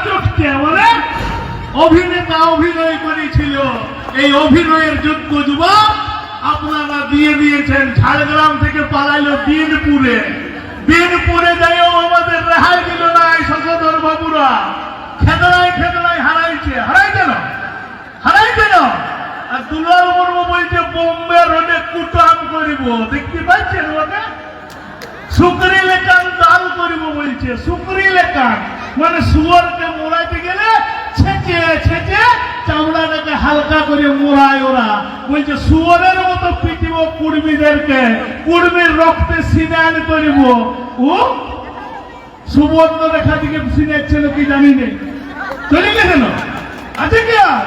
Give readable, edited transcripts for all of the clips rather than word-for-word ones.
চটকে মানে অভিনেতা অভিনয় করেছিল। এই অভিনয়ের যোগ্য যুবক আপনারা দিয়ে দিয়েছেন। ঝাড়গ্রাম থেকে পালাইলো বিনপুরে, বিনপুরে যাইও আমাদের রেহাই দিল না এই শশধর বাবুরা। খেদড়ায় খেদড়ায় হারাইছে, হারাইছে না, হারাইছে না। আর দুলাল মুর্মু বলছে বোম্বে রোডে কুটাম করিব, দেখতে পাচ্ছেন ওটা? শুকরি লেখান দাল করিব বলছে, শুকরি লেখান মানে শুয়োরকে মোড়াইতে গেলে ছেঁচে ছেঁচে চামড়াটাকে হালকা করে মোড়ায় ওরা। বলছে শুয়োরের মতো পিটিব কুর্মীদেরকে, কুর্মীর রক্তে সিনান করিব। ও সুবর্ণ রেখা দিকে সিনাচ্ছিল কি জানি নেই, চলে গেছে না আছে কি আর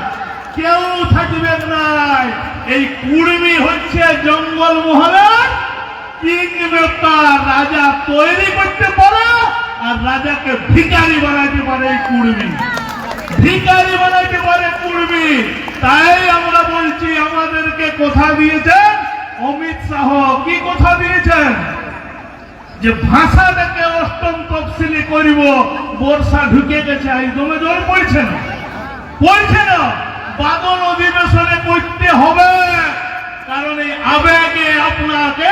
কেউ থাকবে নাই। এই কুর্মী হচ্ছে জঙ্গল মহলের তিন ব্যাপার। রাজা তৈরি করতে পারে আর রাজাকে ভিখারি বানাইতে পারে এই কুর্মী, ভিখারি বানাইতে পারে কুর্মী। তাই আমরা বলছি আমাদেরকে কথা দিয়েছেন অমিত শাহ। কি কথা দিয়েছেন? যে ভাষাটাকে অষ্টম তফসিলি করিব। বর্ষা ঢুকে গেছে, একদমে জল পড়ছে না, পড়ছে না। বাদল অধিবেশনে করতে হবে, কারণ এই আবেগে আপনাকে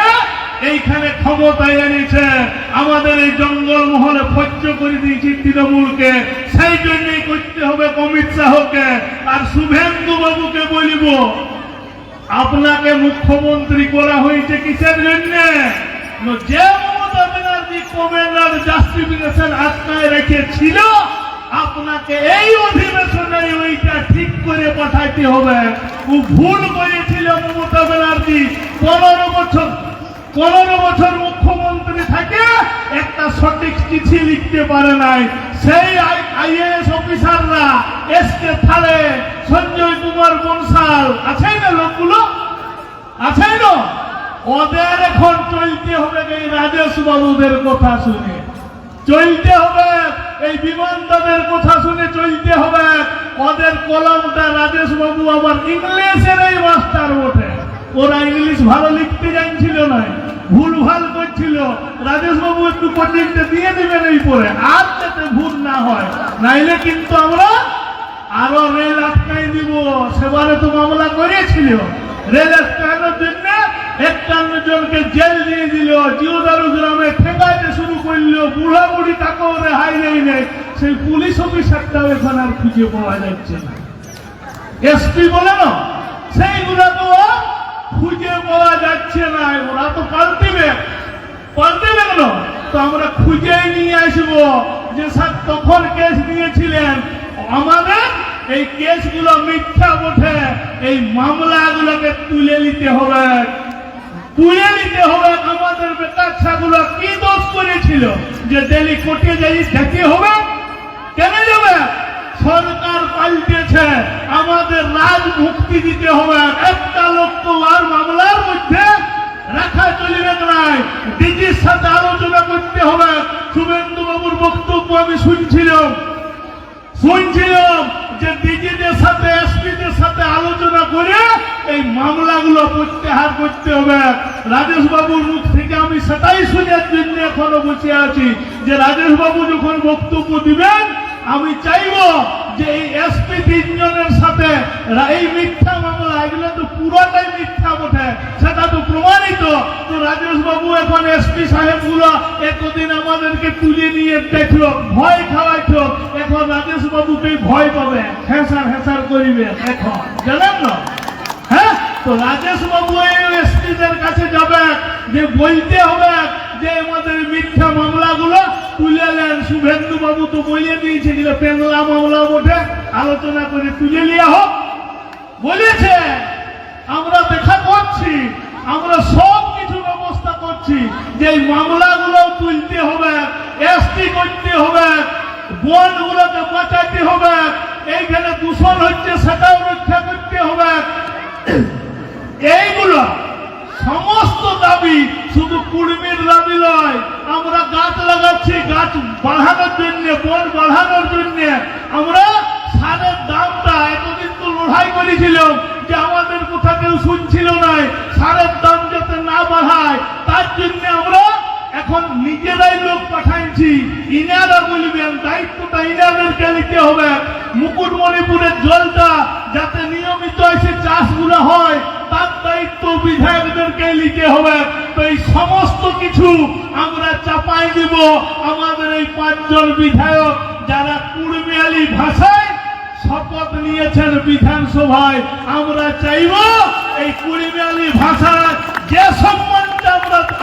এইখানে ক্ষমতায় এনেছে। আমাদের এই জঙ্গল মহলে ভজ্য করে দিয়েছি তৃণমূলকে, সেই জন্যই করতে হবে অমিত শাহকে। আর শুভেন্দু বাবুকে বলিব, আপনাকে মুখ্যমন্ত্রী করা হয়েছে কিসের জন্য? যে মমতা ব্যানার্জি কমেন্ডার জাস্টিফিকেশন আটকায় রেখেছিল, আপনাকে এই অধিবেশনে ওইটা ঠিক করে পাঠাইতে হবে। ও ভুল করেছিল মমতা ব্যানার্জি। 15 বছর মুখ্যমন্ত্রী থাকে একটা সঠিক চিঠি লিখতে পারে নাই। সেই আইএএস অফিসাররা এসকে থালে, সঞ্জয় কুমার বনসাল আছে না, লোকগুলো আছে না, ওদের এখন চলতে হবে এই রাজেশ বাবুদের কথা শুনে, চলতে হবে এই বিমানদাদের কথা শুনে চলতে হবে। ওদের কলমটা রাজেশ বাবু আবার ইংলিশের এই মাস্টার বটে। ওরা ইংলিশ ভালো লিখতে জানছিল না, ভুল ভাল করছিল। রাজেশ বাবু একটু কোচিংটা দিয়ে দিবেন এই পরে, আর যাতে ভুল না হয়, নাইলে কিন্তু আমরা আরো রেল আটকাই দিব। সেবারে তো মামলা করেছিল, রেল আটকানোর জন্য 51 জনকে জেল দিয়ে দিল। জিওদারু গ্রামে ঠেকাইতে শুরু করলো, বুড়া বুড়ি তাকেও রেহাই নেই। সেই পুলিশ অফিসারটাও এখন আর খুঁজে পাওয়া যাচ্ছে না। এসপি বলে না, সেইগুলা তো খুঁজে পাওয়া যাচ্ছে না। ওরা তো পাল্টিবে, পাল্টিবে কেন? তো আমরা খুঁজে নিয়ে আসবো যে স্যার তখন কেস নিয়েছিলেন, আমাদের এই কেসগুলো মিথ্যা বটে। এই মামলাগুলোকে তুলে নিতে হবে, তুলে নিতে হবে। আমাদের বেকারছাগুলো কি দোষ করেছিল যে ডেলি কোর্টে যাই যেতে হবে? কেন যাবে? সরকার পাল্টেছে, আমাদের রাজ মুক্তি দিতে হবে। একটা লোক তো আর মামলার মধ্যে রাখা চলবে নাই, ডিজির সাথে আলোচনা করতে হবে। শুভেন্দু বাবুর বক্তব্য আমি শুনছিলাম যে ডিজিদের সাথে এসপিদের সাথে আলোচনা করে এই মামলাগুলো প্রত্যাহার করতে হবে। রাজেশ বাবুর মুখ থেকে আমি সেটাই শোনার জন্য এখনো বসে আছি যে রাজেশ বাবু যখন বক্তব্য দিবেন, আমি চাইব যে এই এসপি 3 জনের সাথে এই মিথ্যা মামলা, এগুলো তো পুরোটাই মিথ্যা বটে, সেটা তো প্রমাণিত। তো রাজেশ বাবু এখন এসপি সাহেব গুলো এতদিন আমাদেরকে তুলে নিয়ে দেখলো, ভয় খাওয়াইতো, এখন রাজেশ বাবুকে ভয় পাবে, হেসার হেসার করিবে এখন, জানেন না? হ্যাঁ, তো রাজেশ বাবু এসপিদের কাছে যাবে, যে বলতে হবে যে আমাদের মিথ্যা মামলাগুলো তুলে নেন। শুভেন্দু বাবু তো বলে দিয়েছে যে পেনলা মামলা বটে, আলোচনা করে তুলে নেওয়া হোক বলেছে। আমরা দেখা করছি, আমরা সব কিছু ব্যবস্থা করছি যে এই মামলাগুলো তুলতে হবে, এসটি করতে হবে, বনগুলোকে বাঁচাতে হবে, এইখানে দূষণ হচ্ছে সেটাও রক্ষা করতে হবে। এইগুলো সমস্ত দাবি শুধু কুর্মীর দাবি নয়। আমরা গাছ লাগাচ্ছি, গাছ বাড়ানোর জন্য, বন বাড়ানোর জন্য। আমরা সারের দামটা এতদিন তো লড়াই করেছিলাম যে আমাদের কথা কেউ শুনছিল না, সারের দাম যাতে না বাড়ায় তার জন্য আমরা এখন এখন নিজেরাই লোক পাঠাইছি, ইনারা বলবেন দায়িত্বটা ইনাদেরকে নিতে হবে। মুকুটমণিপুরের জলটা যাতে নিয়মিত এসে চাষগুলো হয় তার দায়িত্ব বিধায়কদেরকে নিতে হবে। তো এই সমস্ত কিছু আমরা চাপাই দিব আমাদের এই 5 জন বিধায়ক যারা কুড়মিয়ালি ভাষায় শপথ নিয়েছেন বিধানসভায়। আমরা চাইব এই কুড়মিয়ালি ভাষার যে সম্মানটা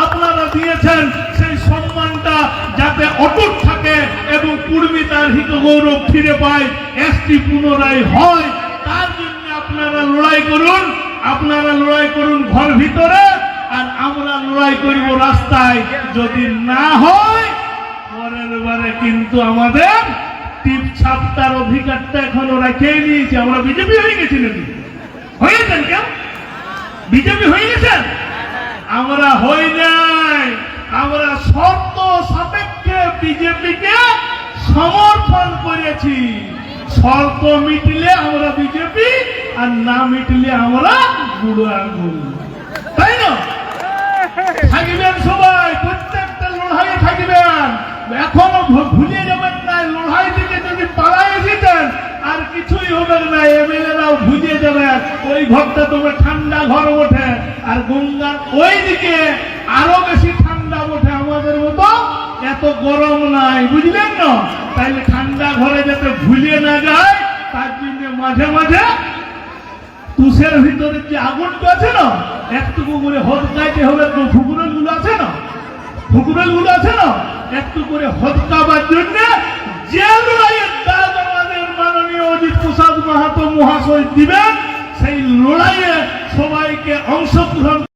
আপনারা দিয়েছেন সেই সম্মানটা যাতে অটুট থাকে এবং কুড়মি তার হিত গৌরব ফিরে পায়, এসটি পুনরায় হয়, তার জন্য আপনারা লড়াই করুন। আপনারা লড়াই করুন ঘর ভিতরে, আর আমরা লড়াই করব রাস্তায়। যদি না হয় পরের বারে কিন্তু আমাদের টিপ ছাপটার অধিকারটা এখনো রেখেই নিয়েছে। আমরা বিজেপি হয়ে গেছি নাকি? হয়েছেন কেউ? বিজেপি হয়ে গেছেন? আমরা হই নাই। আমরা শর্ত সাপেক্ষে বিজেপিকে সমর্থন করেছি। শর্ত মিটলে আমরা বিজেপি, আর না মিটলে আমরা বুড়ো আঙ্গুল। তাই না? থাকবেন সবাই, প্রত্যেকটা লড়াইয়ে থাকবেন। এখনো ভুলে যাবেন না, লড়াই থেকে যদি পালাই এসেছেন আর কিছুই হবে না। এমএলএরাও ভুলে যাবে, ওই ঘরটা তোমার ঠান্ডা ঘর ওঠে, আর গঙ্গার ওই দিকে আরো বেশি ঠান্ডা ওঠে। আমাদের মতো এত গরম নাই, বুঝলেন না? তাইলে ঠান্ডা ঘরে যাতে ভুলে না যায় তার জন্য মাঝে মাঝে তুষের ভিতরে যে আগুনটা আছে না, একটুকু করে হদকাইতে হবে। তো ফুকুরেল গুলো আছে না, ফুকুরেল গুলো আছে না, একটু করে হদকাবার জন্য যে লড়াইয়ের দাগ আমাদের মাননীয় অজিত প্রসাদ মাহাতো মহাশয় দিবেন, সেই লড়াইয়ে সবাইকে অংশগ্রহণ